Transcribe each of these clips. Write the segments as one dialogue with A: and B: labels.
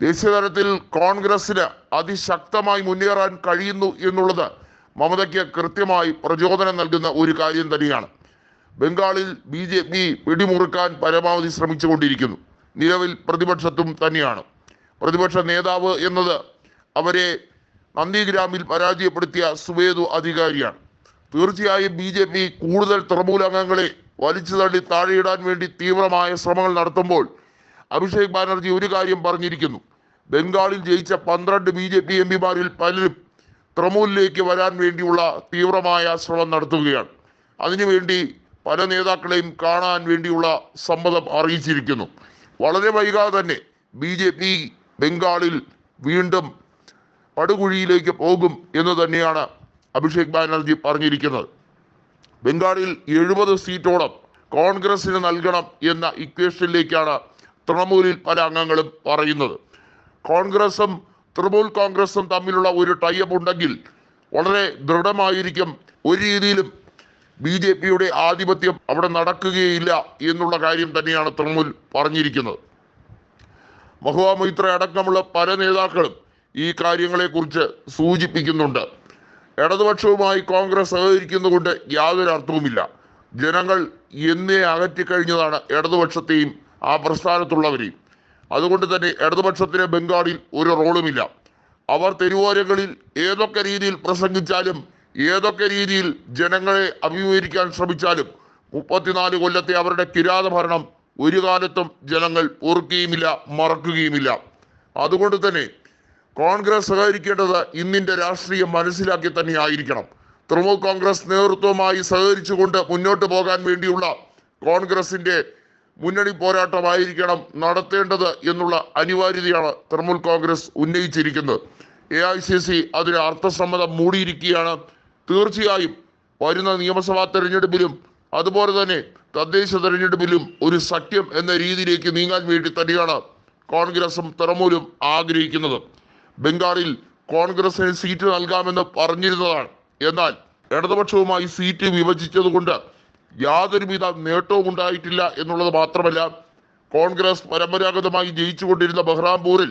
A: ദേശീയതലത്തിൽ കോൺഗ്രസിന് അതിശക്തമായി മുന്നേറാൻ കഴിയുന്നു എന്നുള്ളത് മമതയ്ക്ക് കൃത്യമായി പ്രചോദനം നൽകുന്ന ഒരു കാര്യം തന്നെയാണ്. ബംഗാളിൽ BJP പിടിമുറുക്കാൻ പരമാവധി ശ്രമിച്ചുകൊണ്ടിരിക്കുന്നു. നിലവിൽ പ്രതിപക്ഷത്തും തന്നെയാണ്. പ്രതിപക്ഷ നേതാവ് എന്നത് അവരെ നന്ദിഗ്രാമിൽ പരാജയപ്പെടുത്തിയ സുവേദു അധികാരിയാണ്. തീർച്ചയായും BJP കൂടുതൽ തൃണമൂൽ അംഗങ്ങളെ വലിച്ചു തള്ളി താഴെയിടാൻ വേണ്ടി തീവ്രമായ ശ്രമങ്ങൾ നടത്തുമ്പോൾ അഭിഷേക് ബാനർജി ഒരു കാര്യം പറഞ്ഞിരിക്കുന്നു. ബംഗാളിൽ ജയിച്ച 12 BJP MPമാരിൽ പലരും തൃണമൂലിലേക്ക് വരാൻ വേണ്ടിയുള്ള തീവ്രമായ ശ്രമം നടത്തുകയാണ്. അതിനുവേണ്ടി പല നേതാക്കളെയും കാണാൻ വേണ്ടിയുള്ള സമ്മതം അറിയിച്ചിരിക്കുന്നു. വളരെ വൈകാതെ തന്നെ BJP ബംഗാളിൽ വീണ്ടും പടുകുഴിയിലേക്ക് പോകും എന്ന് തന്നെയാണ് അഭിഷേക് ബാനർജി പറഞ്ഞിരിക്കുന്നത്. ബംഗാളിൽ 70 സീറ്റോളം കോൺഗ്രസിന് നൽകണം എന്ന ഇക്വേഷനിലേക്കാണ് തൃണമൂലിൽ പല അംഗങ്ങളും പറയുന്നത്. കോൺഗ്രസും തൃണമൂൽ കോൺഗ്രസും തമ്മിലുള്ള ഒരു ടൈപ്പ് ഉണ്ടെങ്കിൽ വളരെ ദൃഢമായിരിക്കും. ഒരു രീതിയിലും BJPയുടെ ആധിപത്യം അവിടെ നടക്കുകയില്ല എന്നുള്ള കാര്യം തന്നെയാണ് തൃണമൂൽ പറഞ്ഞിരിക്കുന്നത്. മഹുവ മൊയ്ത്ര അടക്കമുള്ള പല നേതാക്കളും ഈ കാര്യങ്ങളെക്കുറിച്ച് സൂചിപ്പിക്കുന്നുണ്ട്. ഇടതുപക്ഷവുമായി കോൺഗ്രസ് സഹകരിക്കുന്നതുകൊണ്ട് യാതൊരു അർത്ഥവുമില്ല. ജനങ്ങൾ എന്നേ അകറ്റിക്കഴിഞ്ഞതാണ് ഇടതുപക്ഷത്തെയും ആ പ്രസ്ഥാനത്തുള്ളവരെയും. അതുകൊണ്ട് തന്നെ ഇടതുപക്ഷത്തിന് ബംഗാളിൽ ഒരു റോളുമില്ല. അവർ തെരുവോരങ്ങളിൽ ഏതൊക്കെ രീതിയിൽ പ്രസംഗിച്ചാലും ഏതൊക്കെ രീതിയിൽ ജനങ്ങളെ അഭിമുഖീകരിക്കാൻ ശ്രമിച്ചാലും 34 കൊല്ലത്തെ അവരുടെ കിരാത ഭരണം ഒരു കാലത്തും ജനങ്ങൾ പൊറുക്കുകയുമില്ല, മറക്കുകയുമില്ല. അതുകൊണ്ട് തന്നെ കോൺഗ്രസ് സഹകരിക്കേണ്ടത് ഇന്നിന്റെ രാഷ്ട്രീയം മനസ്സിലാക്കി തന്നെ ആയിരിക്കണം. തൃണമൂൽ കോൺഗ്രസ് നേതൃത്വവുമായി സഹകരിച്ചുകൊണ്ട് മുന്നോട്ട് പോകാൻ വേണ്ടിയുള്ള കോൺഗ്രസിന്റെ മുന്നണി പോരാട്ടമായിരിക്കണം നടത്തേണ്ടത് എന്നുള്ള അനിവാര്യതയാണ് തൃണമൂൽ കോൺഗ്രസ് ഉന്നയിച്ചിരിക്കുന്നത്. AICC അതിന് അർത്ഥസമ്മതം മൂടിയിരിക്കുകയാണ്. തീർച്ചയായും വരുന്ന നിയമസഭാ തെരഞ്ഞെടുപ്പിലും അതുപോലെ തന്നെ തദ്ദേശ തെരഞ്ഞെടുപ്പിലും ഒരു സഖ്യം എന്ന രീതിയിലേക്ക് നീങ്ങാൻ വേണ്ടി തന്നെയാണ് കോൺഗ്രസും തൃണമൂലും ആഗ്രഹിക്കുന്നത്. ബംഗാളിൽ കോൺഗ്രസിന് സീറ്റ് നൽകാമെന്ന് പറഞ്ഞിരുന്നതാണ്. എന്നാൽ ഇടതുപക്ഷവുമായി സീറ്റ് വിഭജിച്ചത് കൊണ്ട് യാതൊരുവിധ നേട്ടവും ഉണ്ടായിട്ടില്ല എന്നുള്ളത് മാത്രമല്ല, കോൺഗ്രസ് പരമ്പരാഗതമായി ജയിച്ചുകൊണ്ടിരുന്ന ബഹ്റാംപൂരിൽ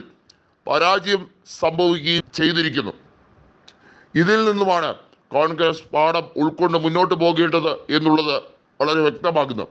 A: പരാജയം സംഭവിക്കുകയും ചെയ്തിരിക്കുന്നു. ഇതിൽ നിന്നുമാണ് കോൺഗ്രസ് പാഠം ഉൾക്കൊണ്ട് മുന്നോട്ട് പോകേണ്ടത് എന്നുള്ളത് വളരെ വ്യക്തമാകുന്നു.